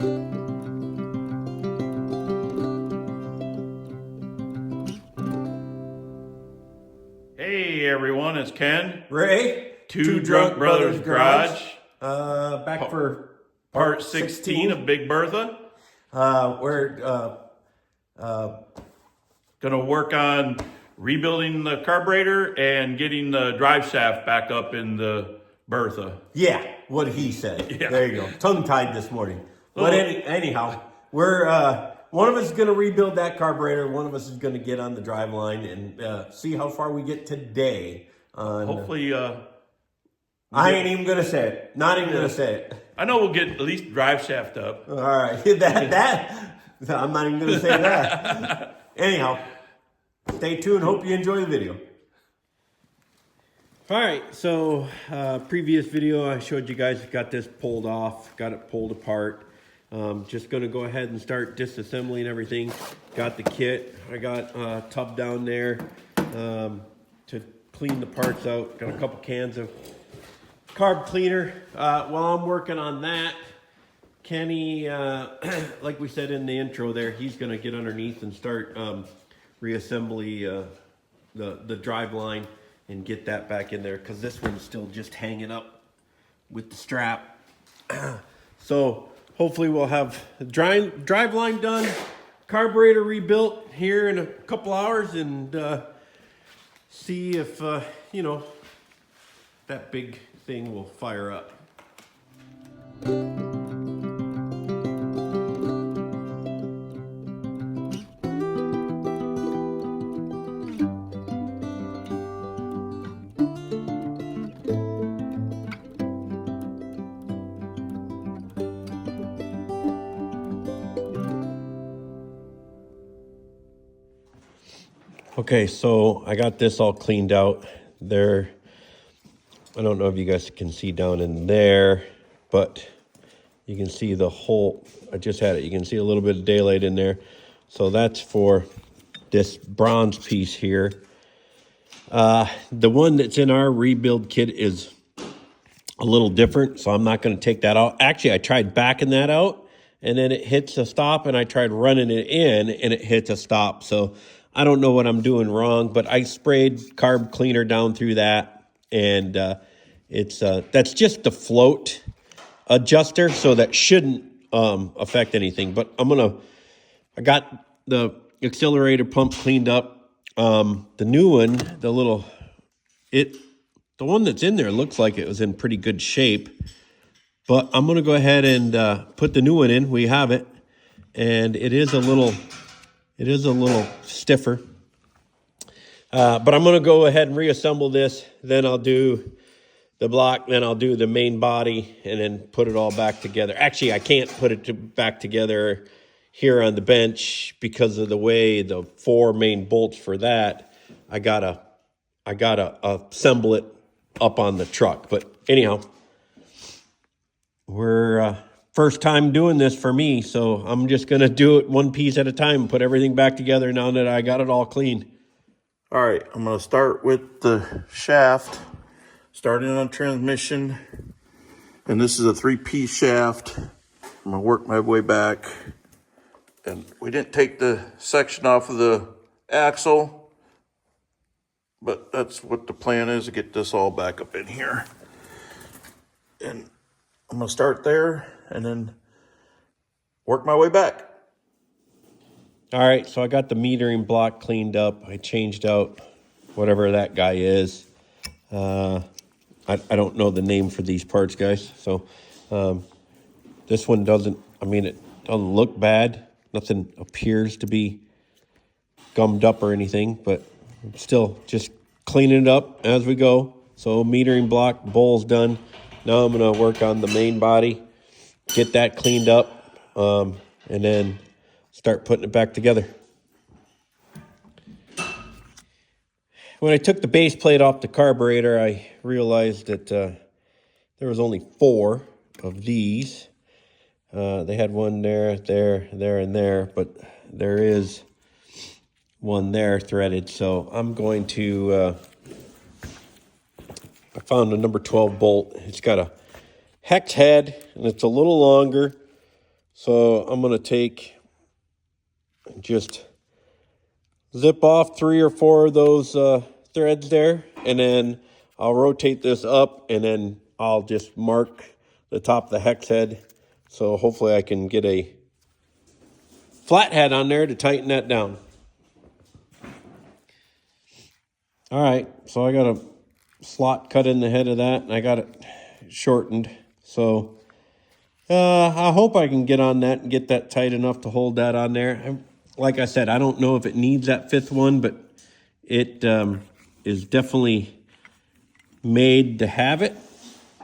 Hey everyone, it's Ken. Ray. Two Drunk Brothers Garage. Back for Part 16 of Big Bertha. We're Gonna work on rebuilding the carburetor and getting the drive shaft back up in the Bertha. yeah, what he said. Yeah. There you go. Tongue-tied this morning. Oh. But anyhow, we're one of us is gonna rebuild that carburetor. One of us is gonna get on the drive line and see how far we get today. Hopefully, I ain't even gonna say it. Not even gonna say it. I know we'll get at least drive shaft up. All right, that I'm not even gonna say that. Anyhow, stay tuned. Hope you enjoy the video. All right, so previous video I showed you guys got this pulled off, got it pulled apart. Just gonna go ahead and start disassembling everything. Got the kit. I got a tub down there to clean the parts out. Got a couple cans of carb cleaner. While I'm working on that, Kenny, like we said in the intro there, he's gonna get underneath and start reassembly the drive line and get that back in there, because this one's still just hanging up with the strap. So hopefully we'll have the drive line done, carburetor rebuilt here in a couple hours, and see if you know, that big thing will fire up. Okay, so I got this all cleaned out there. I don't know if you guys can see down in there, but you can see the hole. I just had it. You can see a little bit of daylight in there. So that's for this bronze piece here. The one that's in our rebuild kit is a little different, so I'm not going to take that out. Actually, I tried backing that out, and then it hits a stop, and I tried running it in, and it hits a stop. So I don't know what I'm doing wrong, but I sprayed carb cleaner down through that, and that's just the float adjuster, so that shouldn't affect anything. But I got the accelerator pump cleaned up. The new one, the one that's in there looks like it was in pretty good shape, but I'm gonna go ahead and put the new one in. We have it, and it is a little stiffer. But I'm going to go ahead and reassemble this. Then I'll do the block. Then I'll do the main body and then put it all back together. Actually, I can't put it back together here on the bench because of the way the 4 main bolts for that. I gotta assemble it up on the truck. But anyhow, we're first time doing this for me, so I'm just going to do it one piece at a time, put everything back together now that I got it all clean. All right, I'm gonna start with the shaft, starting on transmission. And this is a 3-piece shaft. I'm gonna work my way back. And we didn't take the section off of the axle, but that's what the plan is, to get this all back up in here. And I'm gonna start there and then work my way back. All right, so I got the metering block cleaned up. I changed out whatever that guy is. I don't know the name for these parts, guys. So this one doesn't, it doesn't look bad. Nothing appears to be gummed up or anything, but I'm still just cleaning it up as we go. So metering block, bowl's done. Now I'm gonna work on the main body, get that cleaned up, and then start putting it back together. When I took the base plate off the carburetor, I realized that there was only 4 of these. They had one there, and there, but there is one there threaded. So I'm going to, I found a number 12 bolt. It's got a hex head, and it's a little longer. So I'm going to take, just zip off 3 or 4 of those threads there, and then I'll rotate this up, and then I'll just mark the top of the hex head. So hopefully I can get a flathead on there to tighten that down. All right, so I got a slot cut in the head of that, and I got it shortened. So I hope I can get on that and get that tight enough to hold that on there. Like I said, I don't know if it needs that 5th one, but it is definitely made to have it.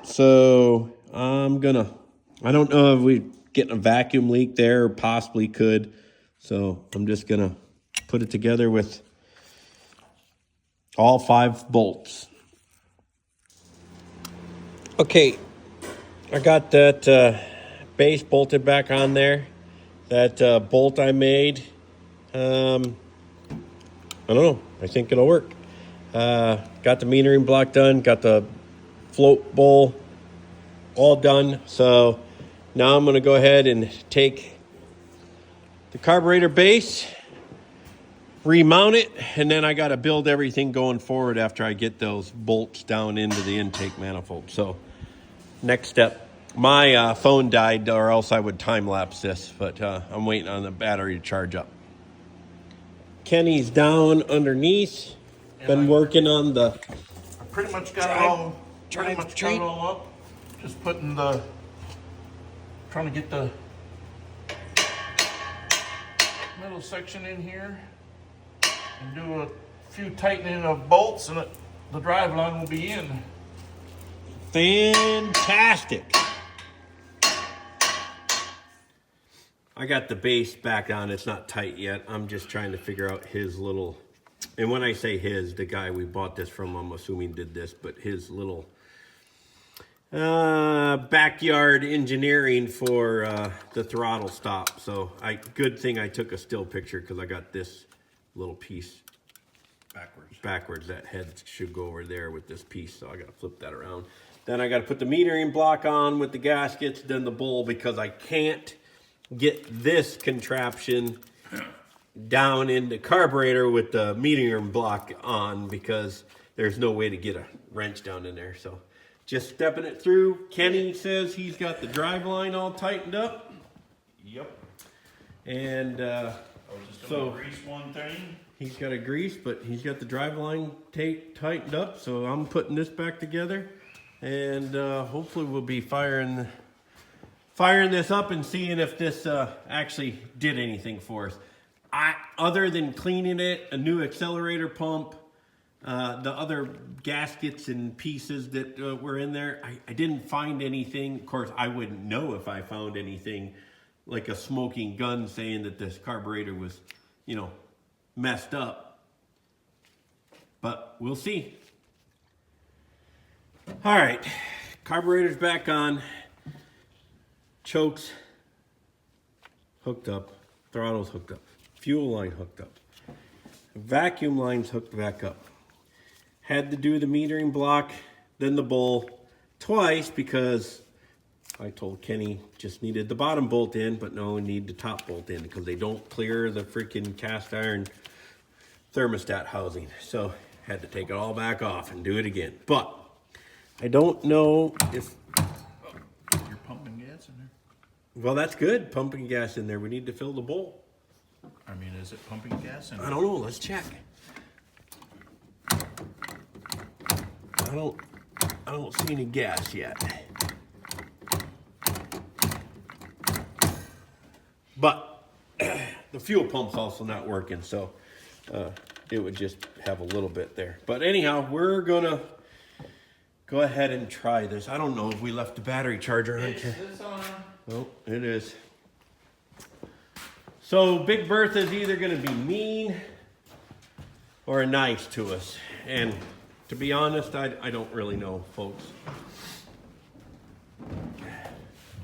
So I don't know if we getting a vacuum leak there, or possibly could. So I'm just gonna put it together with all 5 bolts. Okay, I got that base bolted back on there. That bolt I made, I don't know, I think it'll work. Got the metering block done, got the float bowl all done. So now I'm gonna go ahead and take the carburetor base, remount it, and then I got to build everything going forward after I get those bolts down into the intake manifold. So next step, my phone died, or else I would time lapse this, but I'm waiting on the battery to charge up. Kenny's down underneath, been working on the I pretty much got it all up. Just trying to get the middle section in here and do a few tightening of bolts, and the drive line will be in. Fantastic. I got the base back on. It's not tight yet. I'm just trying to figure out his little, and when I say his, the guy we bought this from, I'm assuming did this, but his little backyard engineering for the throttle stop. So good thing I took a still picture, because I got this little piece backwards. That head should go over there with this piece, so I got to flip that around. Then I got to put the metering block on with the gaskets, then the bowl, because I can't get this contraption down in the carburetor with the metering block on, because there's no way to get a wrench down in there. So just stepping it through. Kenny says he's got the drive line all tightened up. Yep. And I was just gonna grease one thing. he's got a grease, but he's got the drive line tightened up. So I'm putting this back together, and hopefully we'll be firing this up and seeing if this actually did anything for us. Other than cleaning it, a new accelerator pump, the other gaskets and pieces that were in there, I didn't find anything. Of course, I wouldn't know if I found anything like a smoking gun saying that this carburetor was, messed up. But we'll see. All right, carburetor's back on. Chokes hooked up. Throttle's hooked up. Fuel line hooked up. Vacuum line's hooked back up. Had to do the metering block, then the bowl twice, because I told Kenny just needed the bottom bolt in, but no, we need the top bolt in, because they don't clear the freaking cast iron thermostat housing. So had to take it all back off and do it again. But I don't know if... You're pumping gas in there? Well, that's good, pumping gas in there. We need to fill the bowl. I mean, is it pumping gas in there? I don't know, let's check. I don't see any gas yet. But the fuel pump's also not working, so it would just have a little bit there. But anyhow, we're gonna go ahead and try this. I don't know if we left the battery charger on. Is this on? Oh, it is. So Big Bertha is either gonna be mean or nice to us. And to be honest, I don't really know, folks.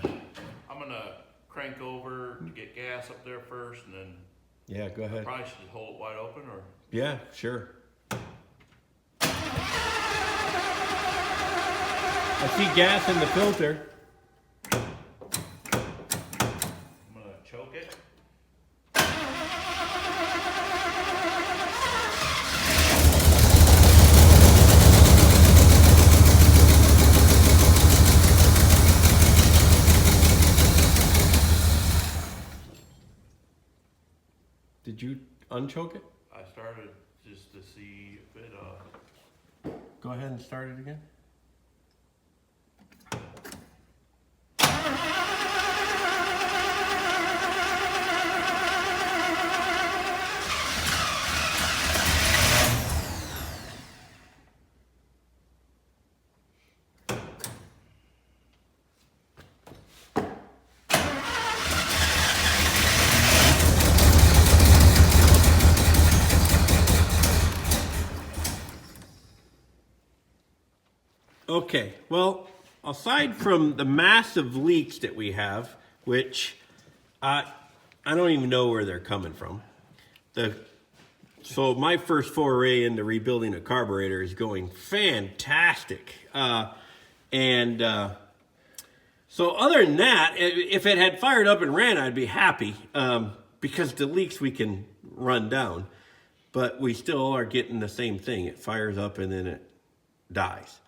I'm gonna crank over to get gas up there first, and then Yeah, go ahead. probably should hold it wide open, or Yeah, sure. I see gas in the filter. Did you unchoke it? I started just to see if it, Go ahead and start it again. Okay, well, aside from the massive leaks that we have, which I don't even know where they're coming from. So my first foray into rebuilding a carburetor is going fantastic. So other than that, if it had fired up and ran, I'd be happy because the leaks we can run down, but we still are getting the same thing. It fires up and then it dies.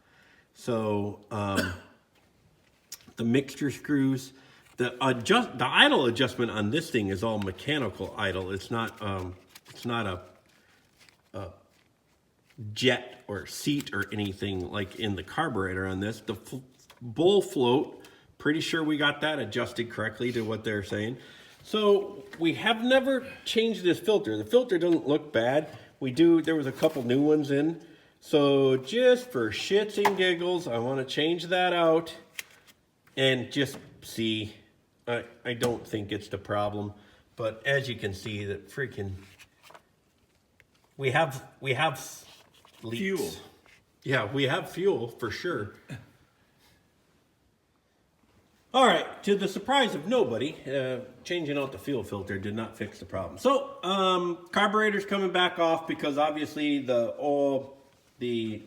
So the mixture screws, the idle adjustment on this thing is all mechanical idle. It's not a jet or seat or anything like in the carburetor on this. The bowl float, pretty sure we got that adjusted correctly to what they're saying. So we have never changed this filter. The filter doesn't look bad. There was a couple new ones in. So just for shits and giggles, I want to change that out and just see. I don't think it's the problem, but as you can see, that freaking we have leaks. Fuel. Yeah, we have fuel for sure. All right, to the surprise of nobody, changing out the fuel filter did not fix the problem. So carburetor's coming back off because obviously the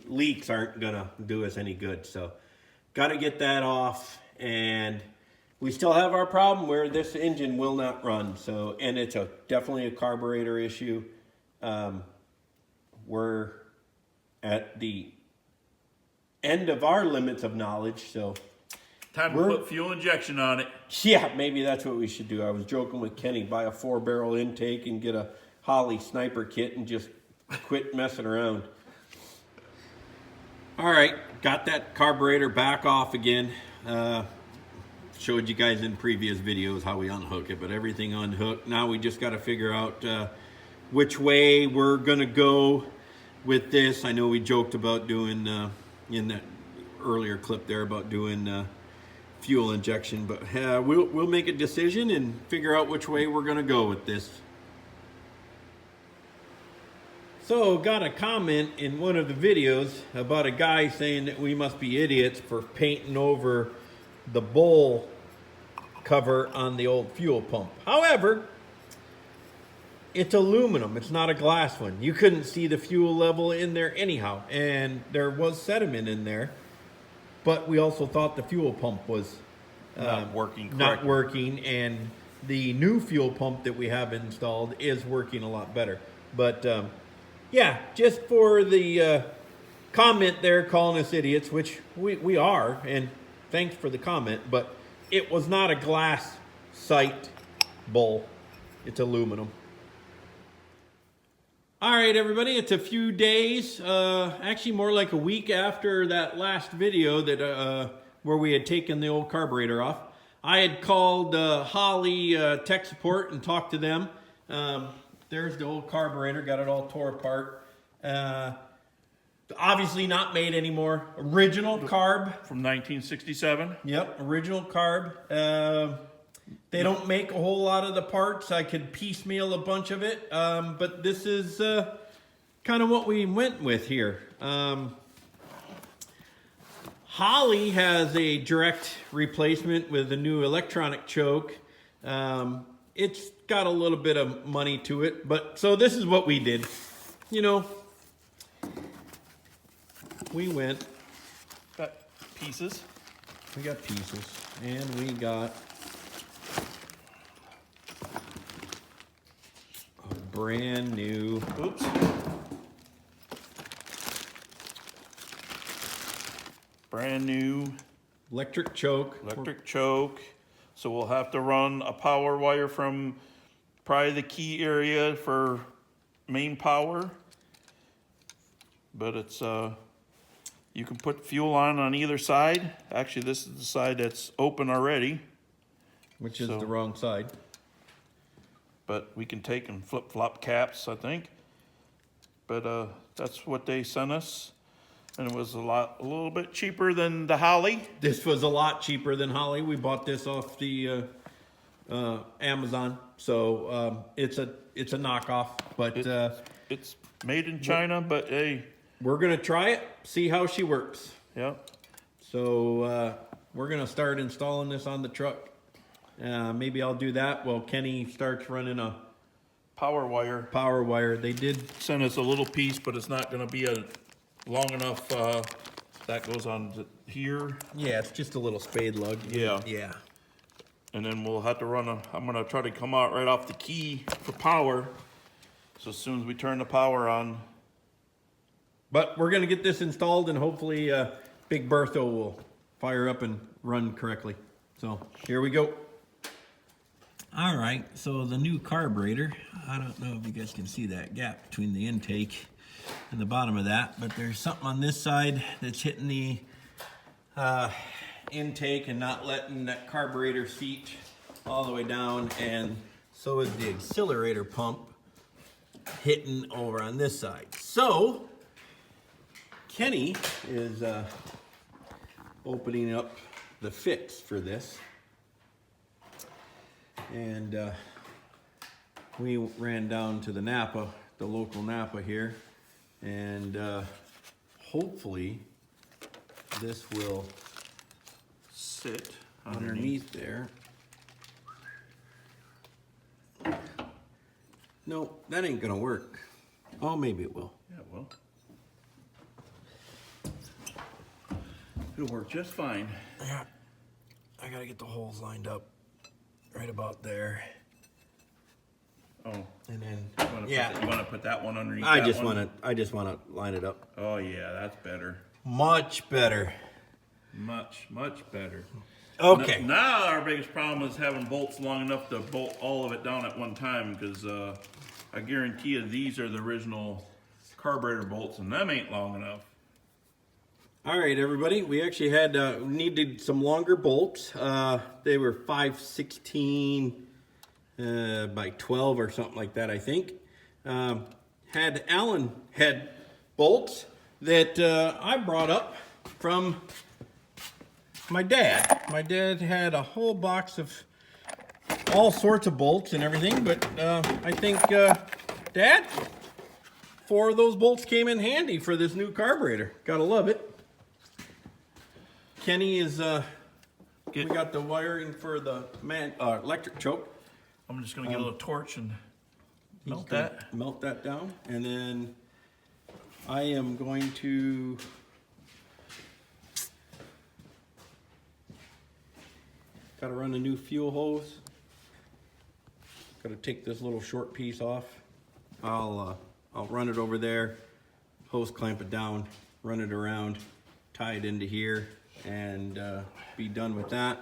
leaks aren't gonna do us any good. So got to get that off, and we still have our problem where this engine will not run. So, and it's definitely a carburetor issue. We're at the end of our limits of knowledge, so time to put fuel injection on it. yeah, maybe that's what we should do. I was joking with Kenny, buy a 4-barrel intake and get a Holly sniper kit and just quit messing around. All right, got that carburetor back off again. Showed you guys in previous videos how we unhook it, but everything unhooked. Now we just got to figure out which way we're gonna go with this. I know we joked about doing in that earlier clip there about doing fuel injection, but we'll make a decision and figure out which way we're gonna go with this. So, got a comment in one of the videos about a guy saying that we must be idiots for painting over the bowl cover on the old fuel pump. However, it's aluminum. It's not a glass one. You couldn't see the fuel level in there anyhow, and there was sediment in there. But we also thought the fuel pump was Not working not working, and the new fuel pump that we have installed is working a lot better. But yeah, just for the comment there calling us idiots, which we are, and thanks for the comment, but it was not a glass sight bowl. It's aluminum. All right, everybody, it's a few days, actually more like a week after that last video that where we had taken the old carburetor off. I had called Holly tech support and talked to them. There's the old carburetor, got it all tore apart. Obviously not made anymore. Original carb. From 1967. Yep, original carb. They don't make a whole lot of the parts. I could piecemeal a bunch of it, but this is kind of what we went with here. Holly has a direct replacement with a new electronic choke. It's got a little bit of money to it, but so this is what we did. You know, we went. Got pieces. We got pieces, and we got a brand new. Oops. Brand new Electric choke. electric choke. So we'll have to run a power wire from probably the key area for main power. But it's, you can put fuel on either side. Actually, this is the side that's open already. Which is So- the wrong side. But we can take and flip-flop caps, I think. But that's what they sent us. And it was a little bit cheaper than the Holly. This was a lot cheaper than Holly. We bought this off the Amazon, so it's a knockoff. But It's made in China, but hey, we're gonna try it, see how she works. yeah. So we're gonna start installing this on the truck. Maybe I'll do that while Kenny starts running a Power wire. power wire. They did. Sent us a little piece, but it's not gonna be a long enough, that goes on here. Yeah, it's just a little spade lug. Yeah. Yeah. And then we'll have to I'm gonna try to come out right off the key for power. So as soon as we turn the power on, But we're gonna get this installed, and hopefully Big Bertha will fire up and run correctly. So here we go. All right, so the new carburetor, I don't know if you guys can see that gap between the intake and the bottom of that, but there's something on this side that's hitting the intake and not letting that carburetor seat all the way down, and so is the accelerator pump hitting over on this side. So Kenny is opening up the fix for this. And we ran down to the Napa, the local Napa here, and hopefully this will sit underneath there. No, that ain't gonna work. Oh, maybe it will. Yeah, well. It'll work just fine. Yeah, I gotta get the holes lined up right about there. Oh, And then, you wanna put that one underneath I that just one? wanna line it up. Oh yeah, that's better. Much better. Much better. Okay. Now our biggest problem is having bolts long enough to bolt all of it down at one time, because I guarantee you these are the original carburetor bolts, and them ain't long enough. All right, everybody. We actually had needed some longer bolts. They were 5/16 by 12 or something like that, I think. Had Allen head bolts that I brought up from my dad. My dad had a whole box of all sorts of bolts and everything, but I think, Dad, 4 of those bolts came in handy for this new carburetor. Gotta love it. Kenny is, we got the wiring for the electric choke. I'm just gonna get a little torch and He's melt gonna that. Melt that down, and then I am going to gotta run a new fuel hose. Gotta take this little short piece off. I'll run it over there, hose clamp it down, run it around, tie it into here, and be done with that.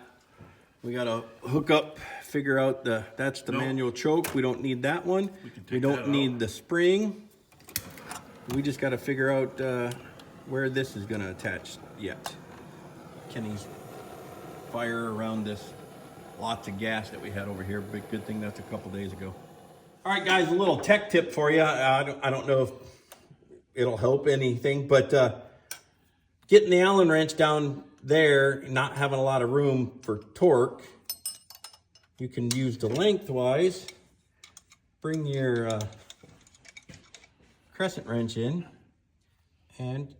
We gotta hook up, figure out that's the manual choke. We don't need that one. We don't that need out. the spring. We just gotta figure out where this is gonna attach yet. Kenny's fire around this. Lots of gas that we had over here, but good thing that's a couple days ago. All right, guys, a little tech tip for you. I don't know if it'll help anything, but getting the Allen wrench down there, not having a lot of room for torque, you can use the lengthwise. Bring your crescent wrench in, and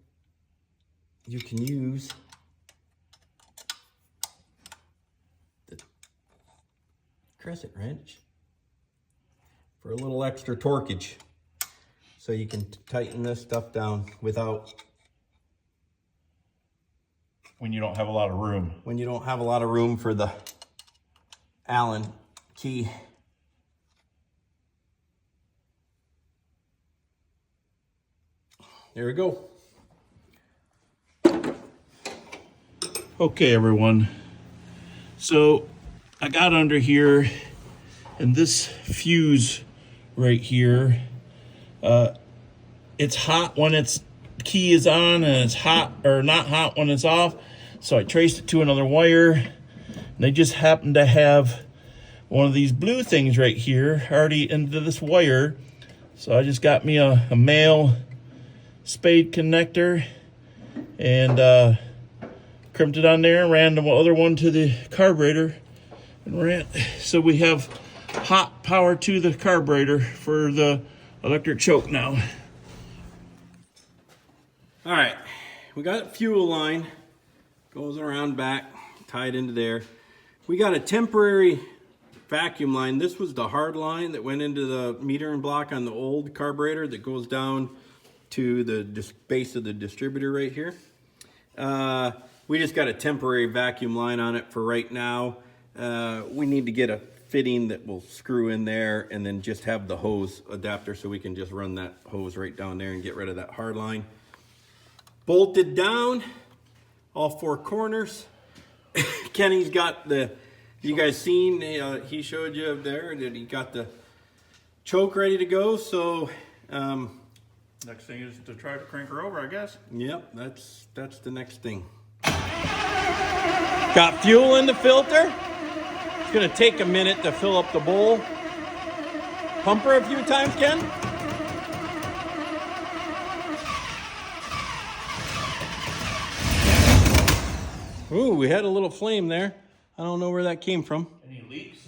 you can use the crescent wrench for a little extra torquage, so you can tighten this stuff down without, When you don't have a lot of room. when you don't have a lot of room for the Allen key. There we go. Okay, everyone. So I got under here And this fuse right here, it's hot when its key is on and it's hot or not hot when it's off. So I traced it to another wire, and they just happen to have one of these blue things right here already into this wire. So I just got me a male spade connector and crimped it on there and ran the other one to the carburetor and ran. So we have hot power to the carburetor for the electric choke now. All right, we got a fuel line, goes around back, tied into there. We got a temporary vacuum line. This was the hard line that went into the metering block on the old carburetor that goes down to the base of the distributor right here. We just got a temporary vacuum line on it for right now. We need to get a fitting that will screw in there and then just have the hose adapter so we can just run that hose right down there and get rid of that hard line. Bolted down, all four corners. Kenny's got the, you guys seen, he showed you up there that he got the choke ready to go. So, Next thing is to try to crank her over, I guess. yep, that's the next thing. Got fuel in the filter. It's gonna take a minute to fill up the bowl. Pump her a few times, Ken. Ooh, we had a little flame there. I don't know where that came from. Any leaks?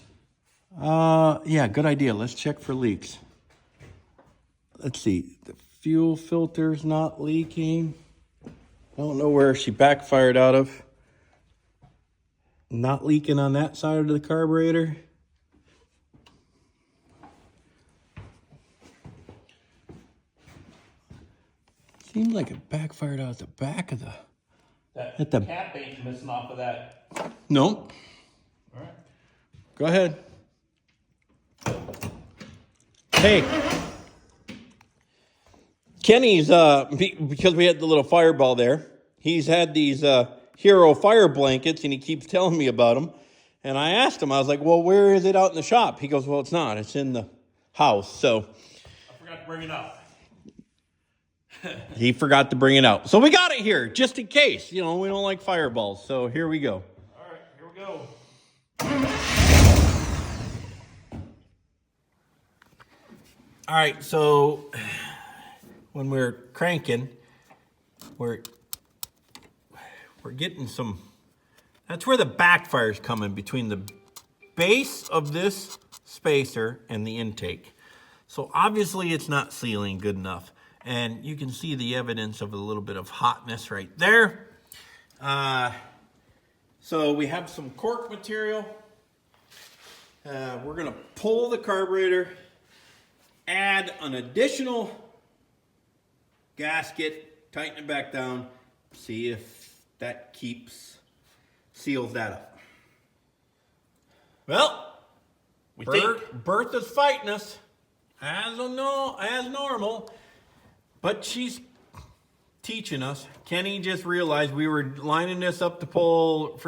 Yeah, good idea. Let's check for leaks. Let's see. The fuel filter's not leaking. I don't know where she backfired out of. Not leaking on that side of the carburetor. Seems like it backfired out the back of the... That the cap ain't missing off of that. Nope. All right. Go ahead. Hey. Kenny's, because we had the little fireball there, he's had these Hero fire blankets, and he keeps telling me about them. And I asked him, I was like, well, where is it out in the shop? He goes, well, it's not. It's in the house. So I forgot to bring it up. he forgot to bring it out. So we got it here, just in case. You know, we don't like fireballs. So here we go. All right, here we go. All right, so when we're cranking, we're getting some, that's where the backfire's coming between the base of this spacer and the intake. So obviously it's not sealing good enough. And you can see the evidence of a little bit of hotness right there. So we have some cork material. We're gonna pull the carburetor, add an additional gasket, tighten it back down, see if that seals that up. Well, Bertha's fighting us as normal, but she's teaching us. Kenny just realized we were lining this up to pull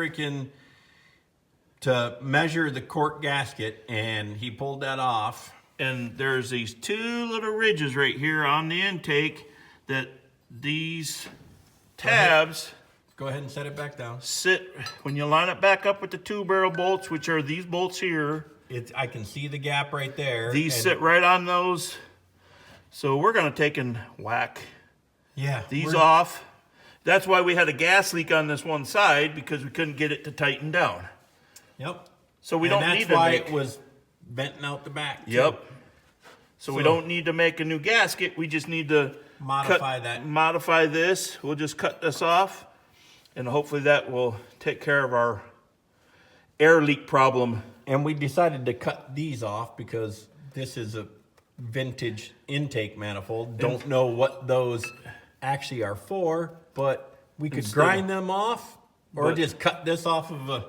to measure the cork gasket, and he pulled that off. And there's these two little ridges right here on the intake that these tabs Go ahead and set it back down. sit, when you line it back up with the two barrel bolts, which are these bolts here, I can see the gap right there. these sit right on those. So we're gonna take and whack these off. That's why we had a gas leak on this one side, because we couldn't get it to tighten down. Yep. So we don't need to make... it was venting out the back. Too. Yep. So we don't need to make a new gasket. We just need to modify this. We'll just cut this off, and hopefully that will take care of our air leak problem. And we decided to cut these off because this is a vintage intake manifold. Don't know what those actually are for, but we could grind them off or just cut this off of a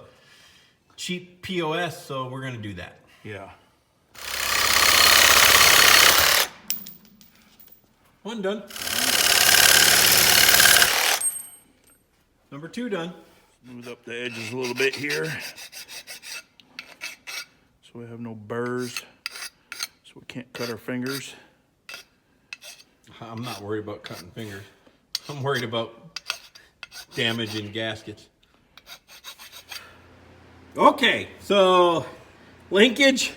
cheap POS, so we're going to do that. Yeah. One done. Number two done. Smooth up the edges a little bit here. so we have no burrs, so we can't cut our fingers. I'm not worried about cutting fingers. I'm worried about damaging gaskets. Okay, so linkage,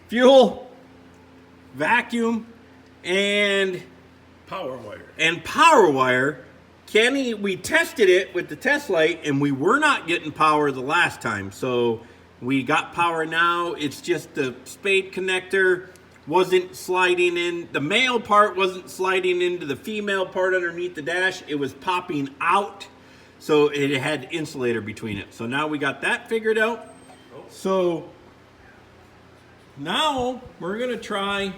fuel, vacuum, and power wire. Kenny, we tested it with the test light, and we were not getting power the last time. So we got power now. It's just the spade connector wasn't sliding in. The male part wasn't sliding into the female part underneath the dash. It was popping out. So it had insulator between it. So now we got that figured out. So now we're going to try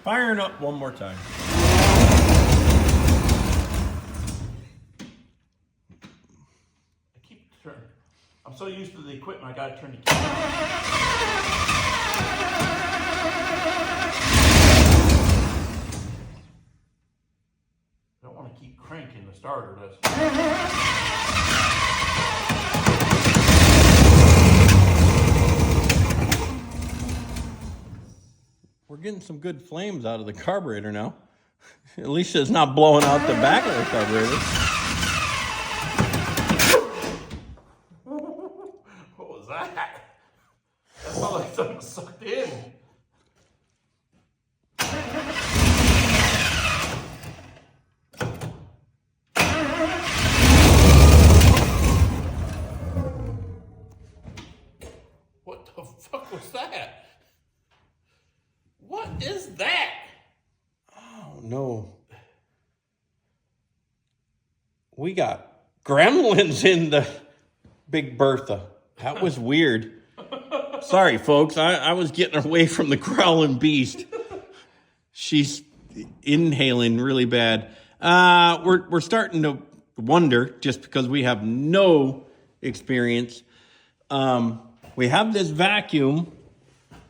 firing up one more time. I'm so used to the equipment, I gotta turn the key. I don't want to keep cranking the starter. We're getting some good flames out of the carburetor now. At least it's not blowing out the back of the carburetor. What was that? That sounded like something sucked in. What the fuck was that? What is that? Oh no. We got gremlins in the Big Bertha. That was weird. Sorry, folks. I was getting away from the growling beast. She's inhaling really bad. We're starting to wonder, just because we have no experience. We have this vacuum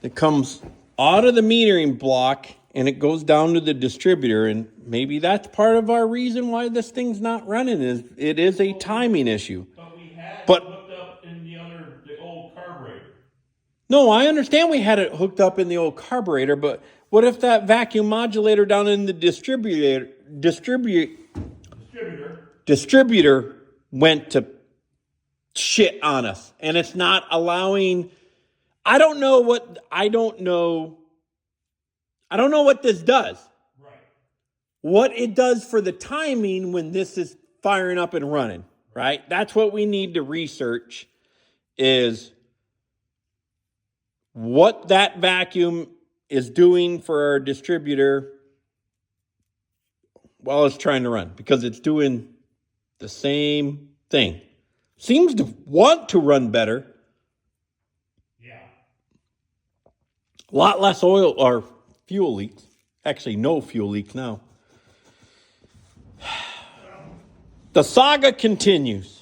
that comes out of the metering block and it goes down to the distributor, and maybe that's part of our reason why this thing's not running. Is it is a timing issue. But we had But- it hooked up in the old carburetor. No, I understand we had it hooked up in the old carburetor, but what if that vacuum modulator down in the distributor went to shit on us, and it's not allowing? I don't know what this does. Right. What it does for the timing when this is firing up and running, right? That's what we need to research, is what that vacuum is doing for our distributor while it's trying to run, because it's doing the same thing. Seems to want to run better. Yeah. A lot less oil or fuel leaks. Actually, no fuel leaks now. The saga continues.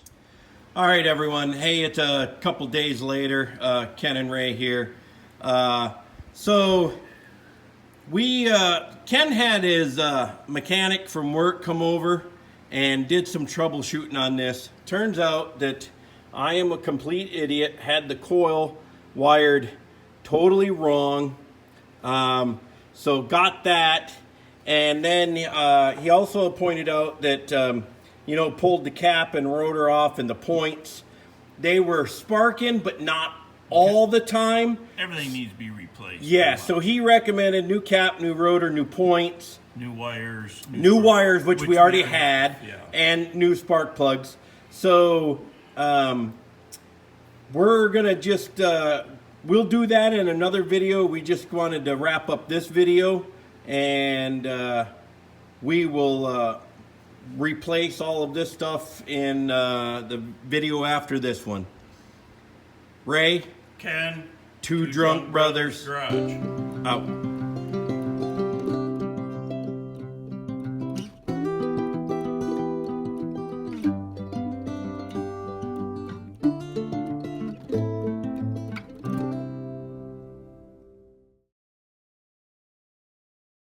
All right, everyone. Hey, it's a couple days later. Ken and Ray here. So Ken had his mechanic from work come over and did some troubleshooting on this. Turns out that I am a complete idiot. Had the coil wired totally wrong. So got that. And then he also pointed out that, pulled the cap and rotor off, and the points, they were sparking, but not all the time. Everything needs to be replaced. Yeah, so he recommended new cap, new rotor, new points. New wires. New wires, which we already had, yeah. and new spark plugs. So we're going to just, we'll do that in another video. We just wanted to wrap up this video, and we will replace all of this stuff in the video after this one. Ray, Ken. Two Drunk Brothers, Garage. out.